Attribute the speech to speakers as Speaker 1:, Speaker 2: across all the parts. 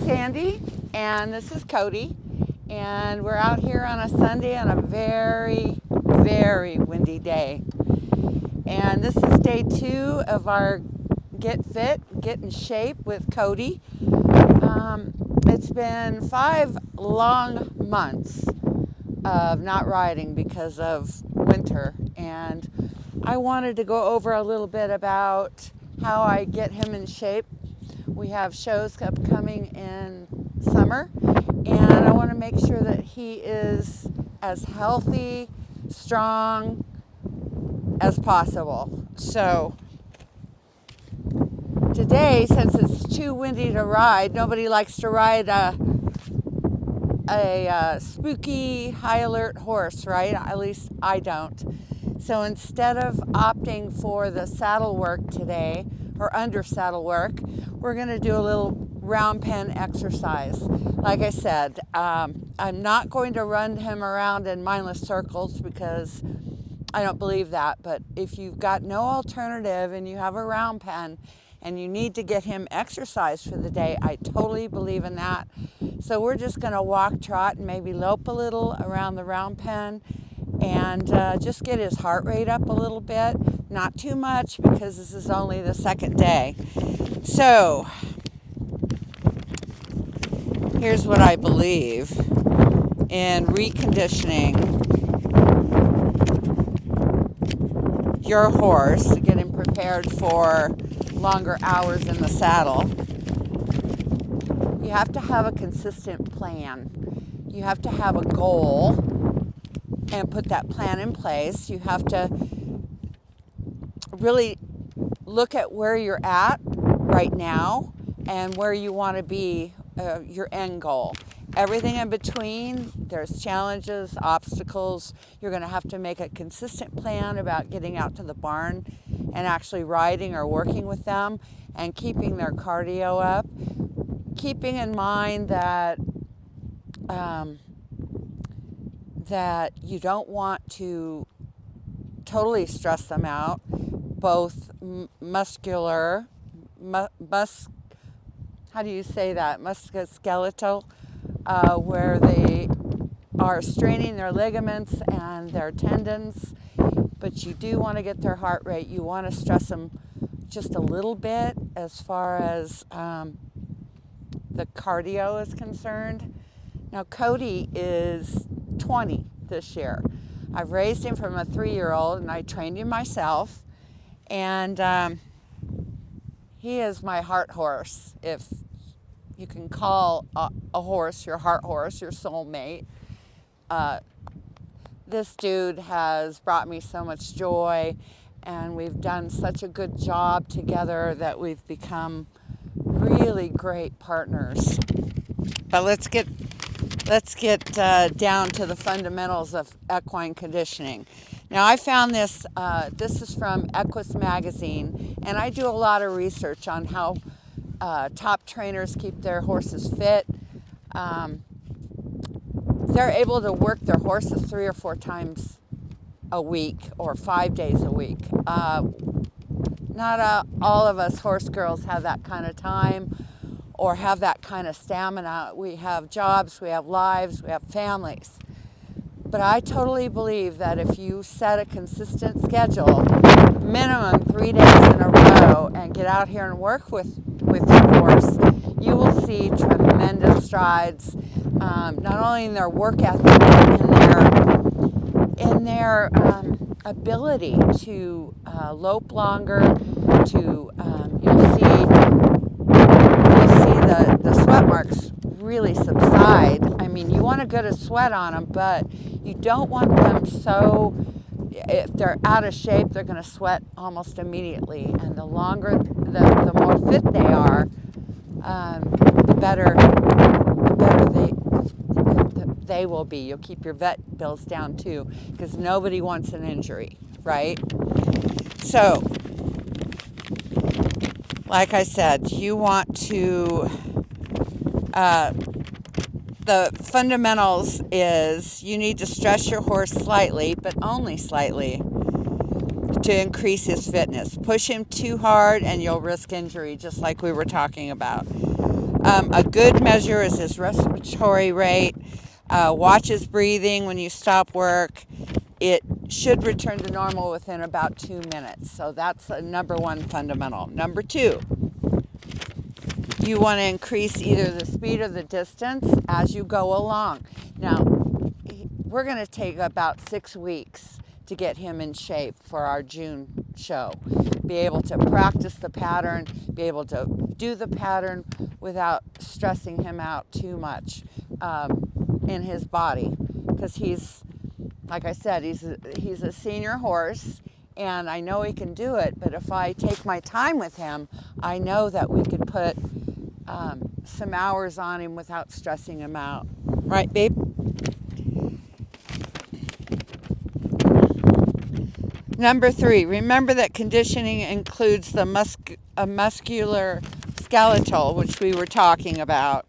Speaker 1: Sandy, and this is Cody, and we're out here on a Sunday on a very, very windy day. And this is day 2 of our Get Fit, Get in Shape with Cody. It's been 5 long months of not riding because of winter, and I wanted to go over a little bit about how I get him in shape. We have shows upcoming in summer, and I want to make sure that he is as healthy, strong as possible. So today, since it's too windy to ride, nobody likes to ride a spooky, high alert horse, right? At least I don't. So instead of opting for the saddle work today, or under saddle work, we're going to do a little round pen exercise. Like I said, I'm not going to run him around in mindless circles because I don't believe that. But if you've got no alternative and you have a round pen and you need to get him exercise for the day, I totally believe in that. So we're just going to walk, trot, and maybe lope a little around the round pen and just get his heart rate up a little bit. Not too much because this is only the second day. So here's what I believe in reconditioning your horse to get him prepared for longer hours in the saddle. You have to have a consistent plan. You have to have a goal and put that plan in place. You have to really look at where you're at right now and where you want to be, your end goal. Everything in between, there's challenges, obstacles. You're going to have to make a consistent plan about getting out to the barn and actually riding or working with them and keeping their cardio up. Keeping in mind that that you don't want to totally stress them out, both muscular, how do you say that? Musculoskeletal, where they are straining their ligaments and their tendons, but you do want to get their heart rate. You want to stress them just a little bit as far as the cardio is concerned. Now, Cody is 20 this year. I've raised him from a 3-year-old, and I trained him myself, and he is my heart horse. If you can call a horse your heart horse, your soulmate. This dude has brought me so much joy, and we've done such a good job together that we've become really great partners. But let's get down to the fundamentals of equine conditioning. Now, I found this. This is from Equus magazine, and I do a lot of research on how top trainers keep their horses fit. They're able to work their horses 3 or 4 times a week or 5 days a week. Not all of us horse girls have that kind of time or have that kind of stamina. We have jobs, we have lives, we have families. But I totally believe that if you set a consistent schedule, minimum 3 days in a row, and get out here and work with your horse, you will see tremendous strides, not only in their work ethic, but in their ability to lope longer, to you'll see the sweat marks really subside. I mean, you want to get a sweat on them, but you don't want them so, if they're out of shape, they're going to sweat almost immediately. And the longer, the more fit they are, the better they will be. You'll keep your vet bills down too, because nobody wants an injury, right? So, like I said, you want to, the fundamentals is you need to stress your horse slightly, but only slightly, to increase his fitness. Push him too hard and you'll risk injury, just like we were talking about. A good measure is his respiratory rate. Watch his breathing when you stop work. It should return to normal within about 2 minutes. So that's the number one fundamental. Number two, you want to increase either the speed or the distance as you go along. Now, we're going to take about 6 weeks to get him in shape for our June show. Be able to practice the pattern, be able to do the pattern without stressing him out too much in his body. Because he's, like I said, he's a senior horse, and I know he can do it, but if I take my time with him, I know that we could put some hours on him without stressing him out. Right, babe? Number three, remember that conditioning includes the muscular skeletal, which we were talking about,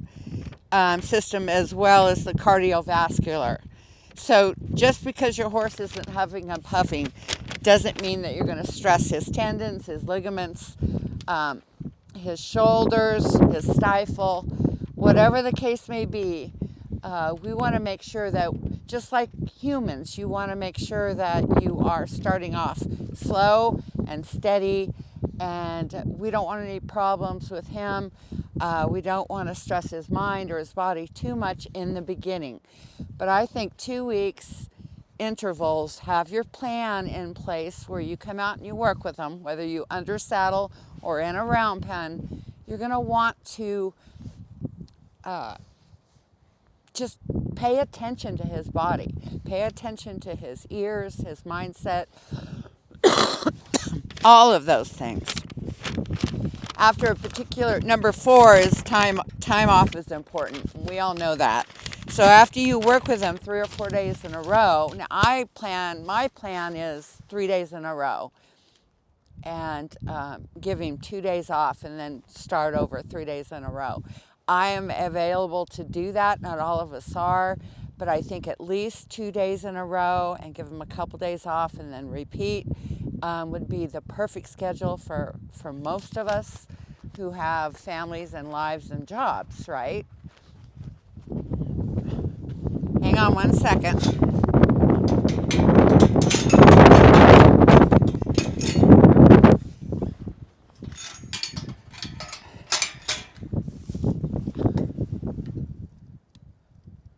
Speaker 1: system, as well as the cardiovascular. So just because your horse isn't huffing and puffing doesn't mean that you're going to stress his tendons, his ligaments, his shoulders, his stifle, whatever the case may be. We want to make sure that, just like humans, you want to make sure that you are starting off slow and steady, and we don't want any problems with him. We don't want to stress his mind or his body too much in the beginning. But I think 2 weeks intervals, have your plan in place where you come out and you work with him, whether you under saddle or in a round pen. You're going to want to just pay attention to his body, pay attention to his ears, his mindset, all of those things. After a particular, number four is time off is important. We all know that. So after you work with him 3 or 4 days in a row, now my plan is 3 days in a row, and give him 2 days off and then start over 3 days in a row. I am available to do that. Not all of us are, but I think at least 2 days in a row and give him a couple days off and then repeat would be the perfect schedule for most of us who have families and lives and jobs, right? Hang on one second.